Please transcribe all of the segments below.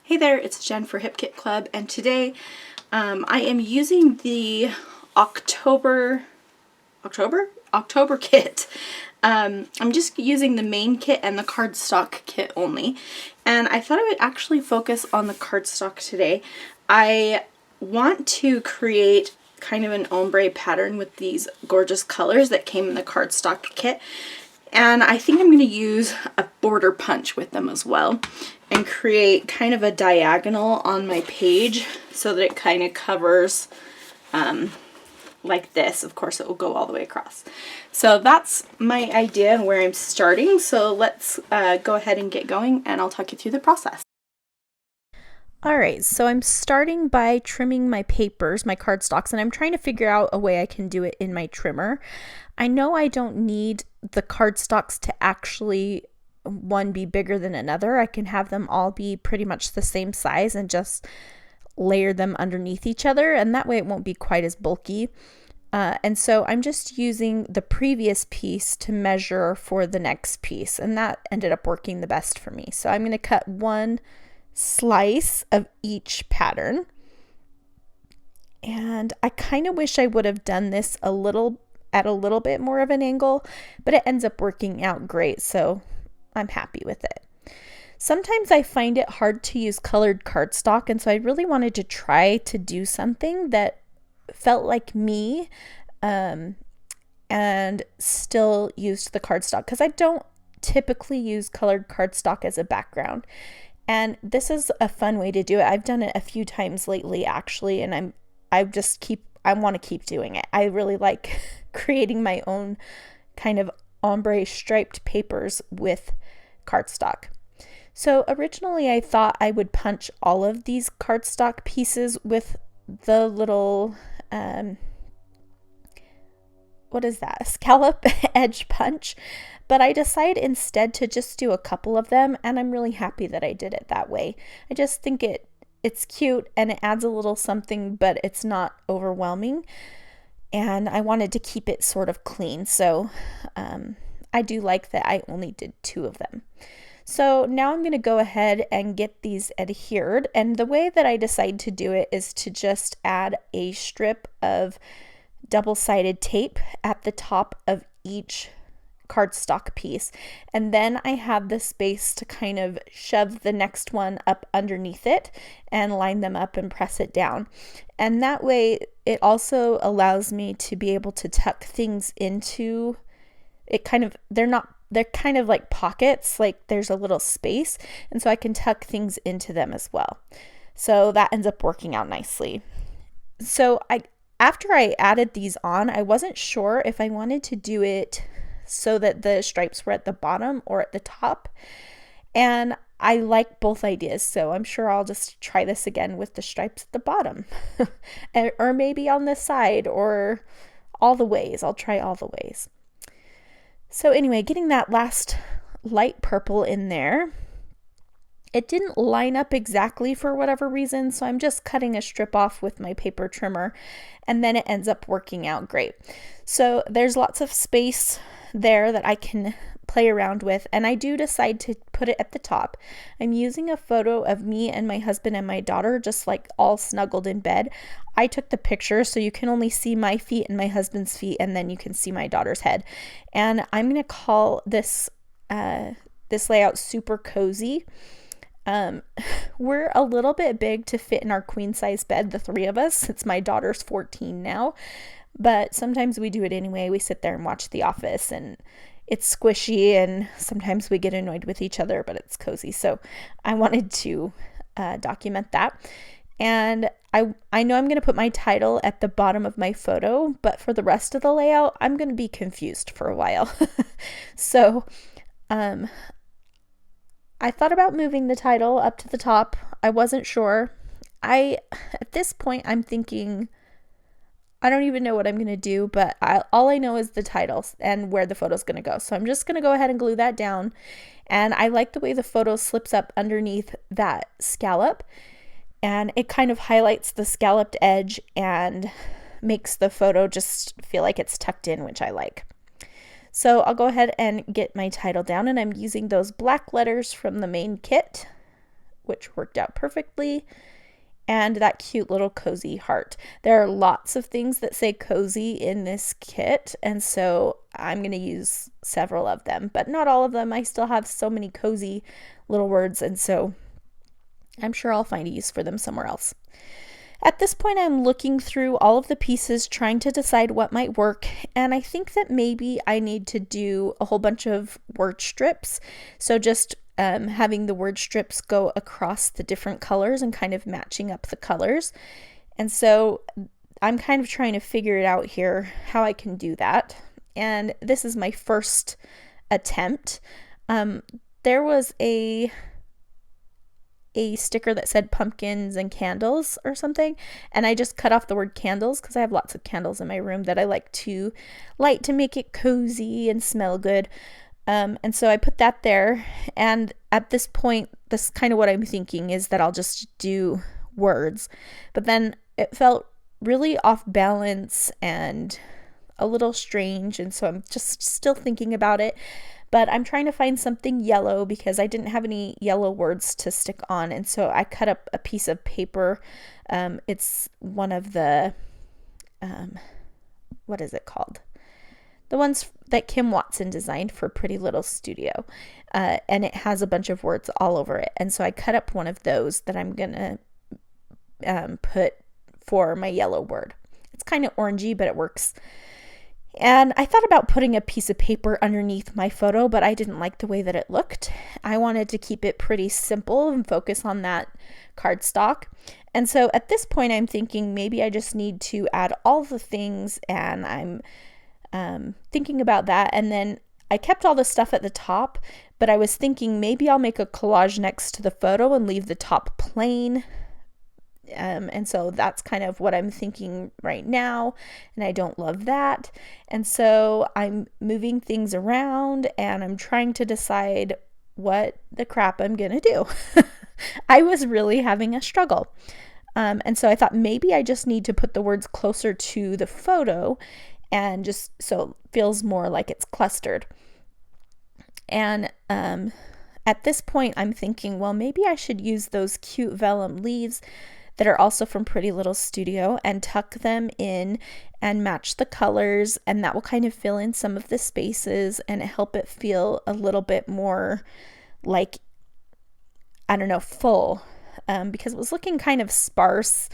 Hey there, it's Jen for Hip Kit Club, and today I am using the October kit. I'm just using the main kit and the cardstock kit only, and I thought I would actually focus on the cardstock today. I want to create kind of an ombre pattern with these gorgeous colors that came in the cardstock kit. And I think I'm going to use a border punch with them as well and create kind of a diagonal on my page so that it kind of covers like this. Of course, it will go all the way across. So that's my idea and where I'm starting. So let's go ahead and get going, and I'll talk you through the process. Alright, so I'm starting by trimming my papers, my cardstocks, and I'm trying to figure out a way I can do it in my trimmer. I know I don't need the cardstocks to actually one be bigger than another. I can have them all be pretty much the same size and just layer them underneath each other, and that way it won't be quite as bulky. And so I'm just using the previous piece to measure for the next piece, and that ended up working the best for me. So I'm going to cut one slice of each pattern, and I kind of wish I would have done this at a little bit more of an angle, but it ends up working out great, so I'm happy with it. Sometimes I find it hard to use colored cardstock, and so I really wanted to try to do something that felt like me and still used the cardstock, because I don't typically use colored cardstock as a background. And this is a fun way to do it. I've done it a few times lately, actually, and I want to keep doing it. I really like creating my own kind of ombre striped papers with cardstock. So originally I thought I would punch all of these cardstock pieces with the little, what is that? A scallop edge punch. But I decided instead to just do a couple of them, and I'm really happy that I did it that way. I just think it's cute and it adds a little something, but it's not overwhelming. And I wanted to keep it sort of clean, so I do like that I only did 2 of them. So now I'm going to go ahead and get these adhered, and the way that I decide to do it is to just add a strip of double-sided tape at the top of each cardstock piece, and then I have the space to kind of shove the next one up underneath it and line them up and press it down. And that way it also allows me to be able to tuck things into it. They're kind of like pockets, like there's a little space, and so I can tuck things into them as well. So that ends up working out nicely. So after I added these on, I wasn't sure if I wanted to do it so that the stripes were at the bottom or at the top, and I like both ideas, so I'm sure I'll just try this again with the stripes at the bottom or maybe on the side, or all the ways. I'll try all the ways. So anyway, getting that last light purple in there, it didn't line up exactly for whatever reason, so I'm just cutting a strip off with my paper trimmer, and then it ends up working out great. So there's lots of space there that I can play around with, and I do decide to put it at the top. I'm using a photo of me and my husband and my daughter just like all snuggled in bed. I took the picture, so you can only see my feet and my husband's feet, and then you can see my daughter's head. And I'm going to call this layout super cozy. We're a little bit big to fit in our queen size bed, the 3 of us, since my daughter's 14 now, but sometimes we do it anyway. We sit there and watch The Office, and it's squishy, and sometimes we get annoyed with each other, but it's cozy. So I wanted to document that. And I know I'm going to put my title at the bottom of my photo, but for the rest of the layout, I'm going to be confused for a while. So I thought about moving the title up to the top. I wasn't sure. At this point, I'm thinking, I don't even know what I'm going to do, but all I know is the title and where the photo's going to go. So I'm just going to go ahead and glue that down. And I like the way the photo slips up underneath that scallop, and it kind of highlights the scalloped edge and makes the photo just feel like it's tucked in, which I like. So I'll go ahead and get my title down, and I'm using those black letters from the main kit which worked out perfectly, and that cute little cozy heart. There are lots of things that say cozy in this kit, and so I'm going to use several of them, but not all of them. I still have so many cozy little words, and so I'm sure I'll find a use for them somewhere else. At this point, I'm looking through all of the pieces, trying to decide what might work, and I think that maybe I need to do a whole bunch of word strips. So just having the word strips go across the different colors and kind of matching up the colors. And so I'm kind of trying to figure it out here, how I can do that. And this is my first attempt. There was a sticker that said pumpkins and candles or something, and I just cut off the word candles because I have lots of candles in my room that I like to light to make it cozy and smell good. And so I put that there, and at this point, this is kind of what I'm thinking, is that I'll just do words. But then it felt really off balance and a little strange, and so I'm just still thinking about it. But I'm trying to find something yellow because I didn't have any yellow words to stick on, and so I cut up a piece of paper. It's one of the, what is it called? The ones that Kim Watson designed for Pretty Little Studio, and it has a bunch of words all over it. And so I cut up one of those that I'm gonna put for my yellow word. It's kind of orangey, but it works. And I thought about putting a piece of paper underneath my photo, but I didn't like the way that it looked. I wanted to keep it pretty simple and focus on that cardstock. And so at this point, I'm thinking maybe I just need to add all the things, and I'm thinking about that. And then I kept all the stuff at the top, but I was thinking maybe I'll make a collage next to the photo and leave the top plain. And so that's kind of what I'm thinking right now, and I don't love that. And so I'm moving things around, and I'm trying to decide what the crap I'm gonna do. I was really having a struggle. And so I thought maybe I just need to put the words closer to the photo, and just so it feels more like it's clustered. And at this point, I'm thinking, well, maybe I should use those cute vellum leaves that are also from Pretty Little Studio and tuck them in and match the colors, and that will kind of fill in some of the spaces and help it feel a little bit more like, I don't know, full, because it was looking kind of sparse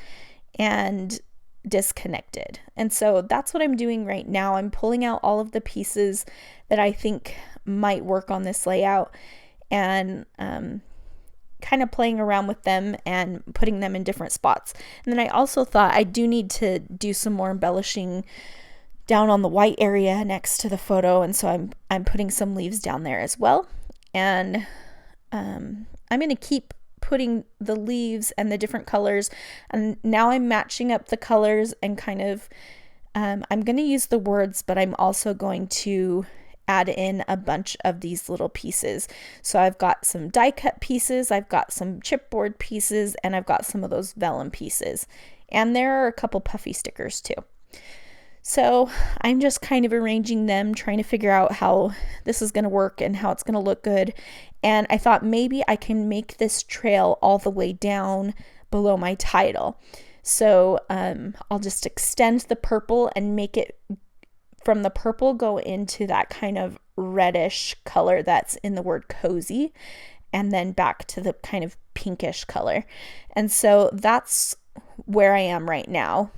and disconnected. And so that's what I'm doing right now. I'm pulling out all of the pieces that I think might work on this layout, and kind of playing around with them and putting them in different spots. And then I also thought I do need to do some more embellishing down on the white area next to the photo, and so I'm putting some leaves down there as well. And I'm going to keep putting the leaves and the different colors, and now I'm matching up the colors and kind of I'm going to use the words, but I'm also going to add in a bunch of these little pieces. So I've got some die cut pieces, I've got some chipboard pieces, and I've got some of those vellum pieces, and there are a couple puffy stickers too. So I'm just kind of arranging them, trying to figure out how this is going to work and how it's going to look good. And I thought maybe I can make this trail all the way down below my title. So I'll just extend the purple and make it from the purple go into that kind of reddish color that's in the word cozy, and then back to the kind of pinkish color. And so that's where I am right now.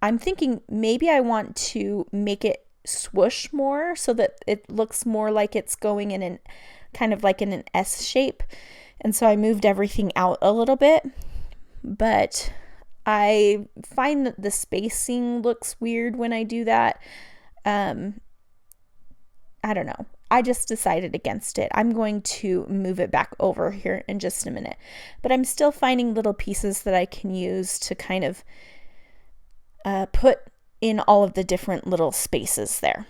I'm thinking maybe I want to make it swoosh more so that it looks more like it's going in an kind of like in an S shape. And so I moved everything out a little bit, but I find that the spacing looks weird when I do that. I don't know. I just decided against it. I'm going to move it back over here in just a minute, but I'm still finding little pieces that I can use to kind of put in all of the different little spaces there.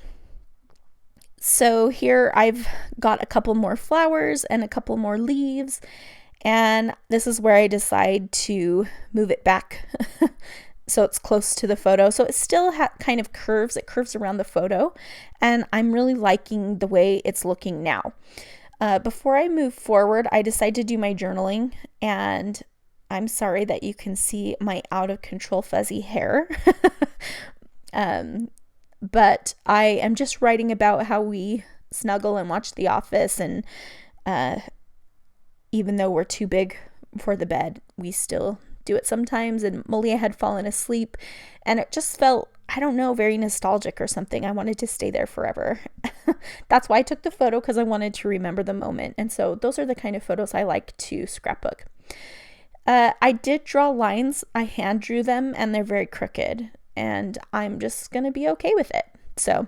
So here I've got a couple more flowers and a couple more leaves, and this is where I decide to move it back so it's close to the photo. So it still kind of curves. It curves around the photo, and I'm really liking the way it's looking now. Before I move forward, I decided to do my journaling, And I'm sorry that you can see my out of control fuzzy hair. But I am just writing about how we snuggle and watch The Office, and even though we're too big for the bed, we still do it sometimes. And Malia had fallen asleep, and it just felt, I don't know, very nostalgic or something. I wanted to stay there forever. That's why I took the photo, because I wanted to remember the moment. And so those are the kind of photos I like to scrapbook. I did draw lines. I hand drew them, and they're very crooked, and I'm just going to be okay with it. So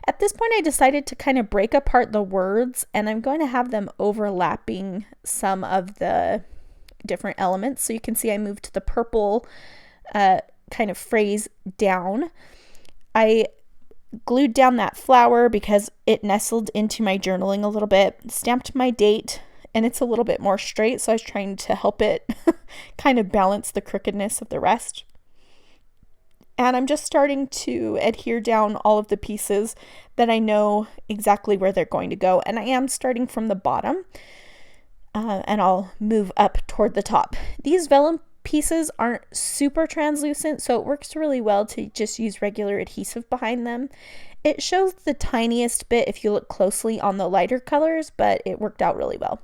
at this point, I decided to kind of break apart the words, and I'm going to have them overlapping some of the different elements. So you can see I moved the purple kind of phrase down. I glued down that flower because it nestled into my journaling a little bit, stamped my date, and it's a little bit more straight, so I was trying to help it kind of balance the crookedness of the rest. And I'm just starting to adhere down all of the pieces that I know exactly where they're going to go. And I am starting from the bottom, and I'll move up toward the top. These vellum pieces aren't super translucent, so it works really well to just use regular adhesive behind them. It shows the tiniest bit if you look closely on the lighter colors, but it worked out really well.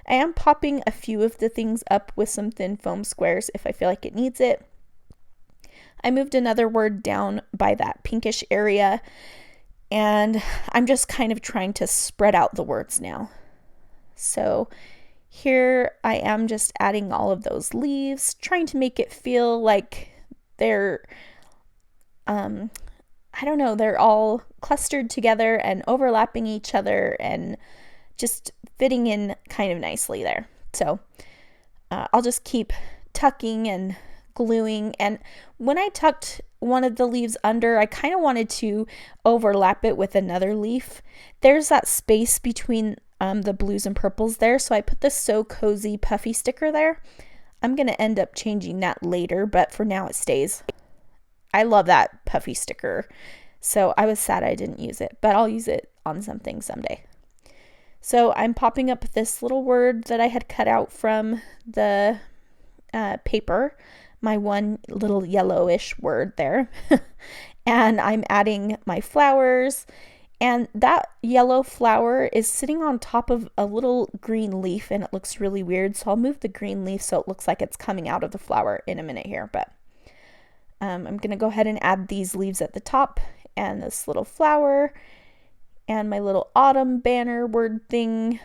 I am popping a few of the things up with some thin foam squares if I feel like it needs it. I moved another word down by that pinkish area, and I'm just kind of trying to spread out the words now. So here I am just adding all of those leaves, trying to make it feel like they're, I don't know, they're all clustered together and overlapping each other and just fitting in kind of nicely there. So I'll just keep tucking and gluing, and when I tucked one of the leaves under, I kind of wanted to overlap it with another leaf. There's that space between the blues and purples there, so I put the So Cozy puffy sticker there. I'm going to end up changing that later, but for now it stays. I love that puffy sticker, so I was sad I didn't use it, but I'll use it on something someday. So I'm popping up this little word that I had cut out from the paper, my one little yellowish word there. And I'm adding my flowers, and that yellow flower is sitting on top of a little green leaf, and it looks really weird. So I'll move the green leaf so it looks like it's coming out of the flower in a minute here. But I'm going to go ahead and add these leaves at the top and this little flower and my little autumn banner word thing.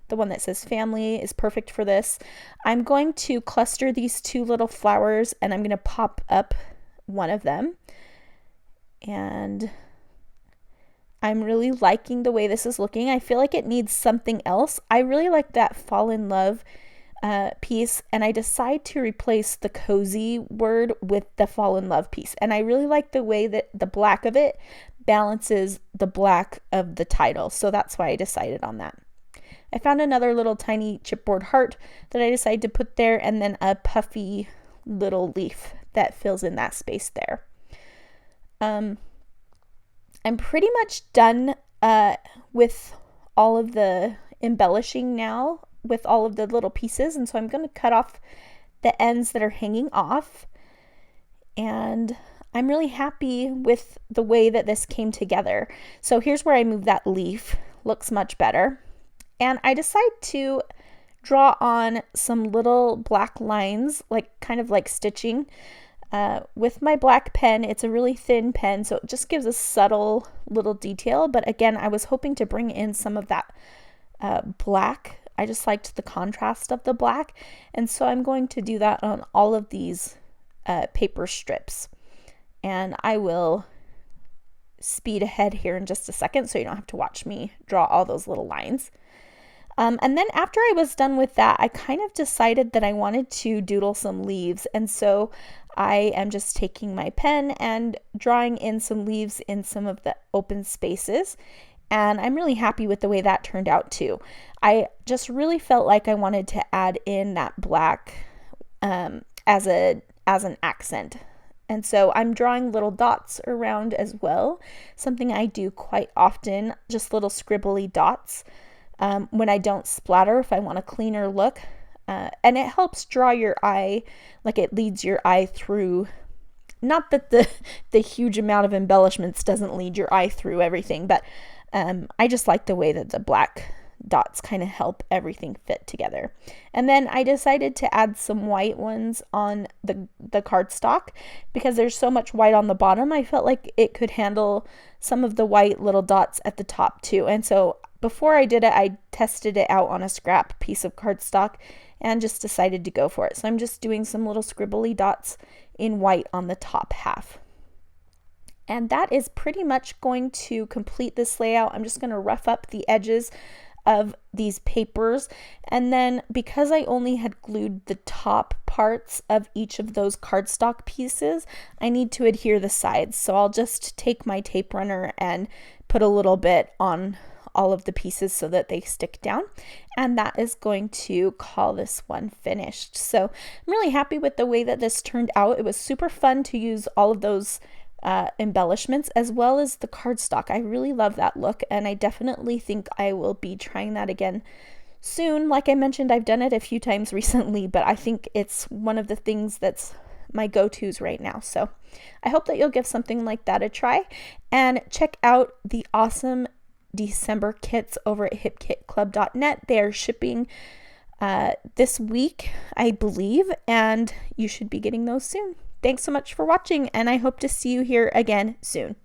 The one that says family is perfect for this. I'm going to cluster these two little flowers, and I'm going to pop up one of them. And I'm really liking the way this is looking. I feel like it needs something else. I really like that fall in love piece, and I decide to replace the cozy word with the fall in love piece. And I really like the way that the black of it balances the black of the title. So that's why I decided on that. I found another little tiny chipboard heart that I decided to put there, and then a puffy little leaf that fills in that space there. I'm pretty much done with all of the embellishing now with all of the little pieces, and so I'm going to cut off the ends that are hanging off, and I'm really happy with the way that this came together. So here's where I move that leaf. Looks much better. And I decide to draw on some little black lines, like kind of like stitching, with my black pen. It's a really thin pen, so it just gives a subtle little detail. But again, I was hoping to bring in some of that black. I just liked the contrast of the black. And so I'm going to do that on all of these paper strips. And I will speed ahead here in just a second so you don't have to watch me draw all those little lines. And then after I was done with that, I kind of decided that I wanted to doodle some leaves. And so I am just taking my pen and drawing in some leaves in some of the open spaces. And I'm really happy with the way that turned out too. I just really felt like I wanted to add in that black as an accent. And so I'm drawing little dots around as well, something I do quite often, just little scribbly dots. When I don't splatter, if I want a cleaner look, and it helps draw your eye, like it leads your eye through. Not that the huge amount of embellishments doesn't lead your eye through everything, but I just like the way that the black dots kind of help everything fit together. And then I decided to add some white ones on the cardstock because there's so much white on the bottom. I felt like it could handle some of the white little dots at the top too. And so before I did it, I tested it out on a scrap piece of cardstock and just decided to go for it. So I'm just doing some little scribbly dots in white on the top half. And that is pretty much going to complete this layout. I'm just going to rough up the edges of these papers, and then because I only had glued the top parts of each of those cardstock pieces, I need to adhere the sides. So I'll just take my tape runner and put a little bit on all of the pieces so that they stick down, and that is going to call this one finished. So I'm really happy with the way that this turned out. It was super fun to use all of those embellishments as well as the cardstock. I really love that look, and I definitely think I will be trying that again soon. Like I mentioned, I've done it a few times recently, but I think it's one of the things that's my go-tos right now. So I hope that you'll give something like that a try, and check out the awesome December kits over at hipkitclub.net. They are shipping this week, I believe, and you should be getting those soon. Thanks so much for watching, and I hope to see you here again soon.